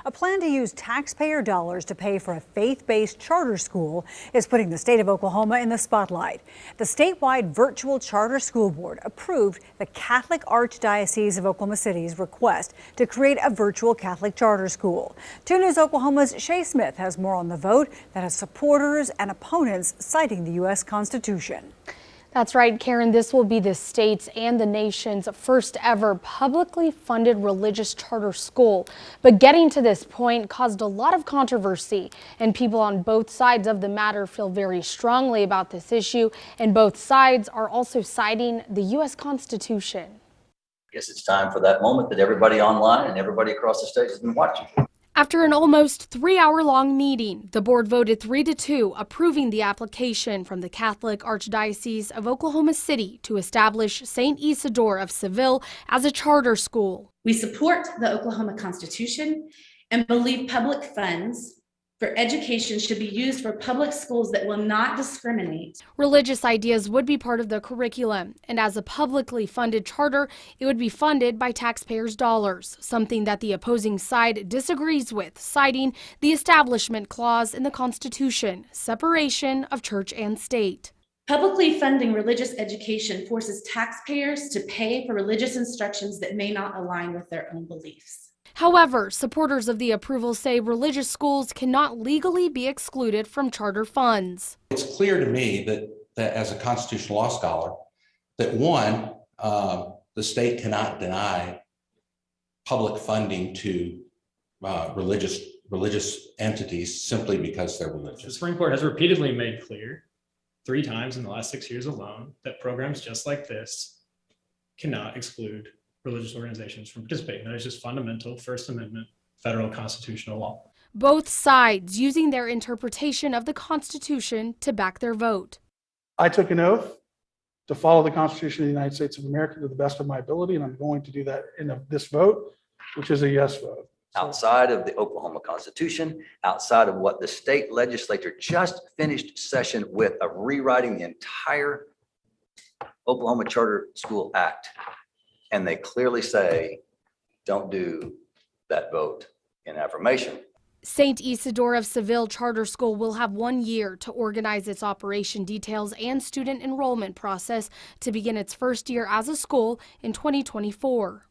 A plan to use taxpayer dollars to pay for a faith-based charter school is putting the state of Oklahoma in the spotlight. The statewide virtual charter school board approved the Catholic Archdiocese of Oklahoma City's request to create a virtual Catholic charter school. 2 News Oklahoma's Shea Smith has more on the vote that has supporters and opponents citing the U.S. Constitution. That's right, Karen. This will be the state's and the nation's first ever publicly funded religious charter school. But getting to this point caused a lot of controversy, and people on both sides of the matter feel very strongly about this issue, and both sides are also citing the U.S. Constitution. I guess it's time for that moment that everybody online and everybody across the state has been watching. After an almost 3-hour-long meeting, the board voted 3-2, approving the application from the Catholic Archdiocese of Oklahoma City to establish St. Isidore of Seville as a charter school. We support the Oklahoma Constitution and believe public funds for education should be used for public schools that will not discriminate. Religious ideas would be part of the curriculum, and as a publicly funded charter, it would be funded by taxpayers' dollars, something that the opposing side disagrees with, citing the Establishment Clause in the Constitution, separation of church and state. Publicly funding religious education forces taxpayers to pay for religious instructions that may not align with their own beliefs. However, supporters of the approval say religious schools cannot legally be excluded from charter funds. It's clear to me that as a constitutional law scholar, that one, the state cannot deny public funding to religious entities simply because they're religious. The Supreme Court has repeatedly made clear 3 times in the last 6 years alone that programs just like this cannot exclude religious organizations from participating. That is just fundamental First Amendment federal constitutional law. Both sides using their interpretation of the Constitution to back their vote. I took an oath to follow the Constitution of the United States of America to the best of my ability, and I'm going to do that in this vote, which is a yes vote. Outside of the Oklahoma Constitution, outside of what the state legislature just finished session with, of rewriting the entire Oklahoma Charter School Act. And they clearly say, don't do that vote in affirmation. St. Isidore of Seville Charter School will have 1 year to organize its operation details and student enrollment process to begin its first year as a school in 2024.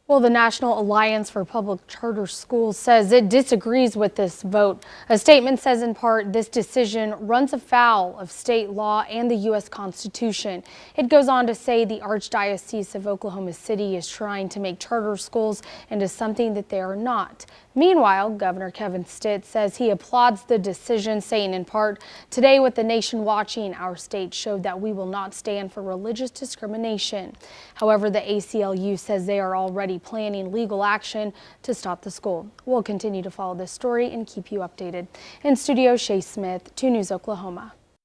Well, the National Alliance for Public Charter Schools says it disagrees with this vote. A statement says in part, this decision runs afoul of state law and the U.S. Constitution. It goes on to say the Archdiocese of Oklahoma City is trying to make charter schools into something that they are not. Meanwhile, Governor Kevin Stitt says he applauds the decision, saying in part, today with the nation watching, our state showed that we will not stand for religious discrimination. However, the ACLU says they are already planning legal action to stop the school. We'll continue to follow this story and keep you updated. In studio, Shea Smith, 2 News Oklahoma.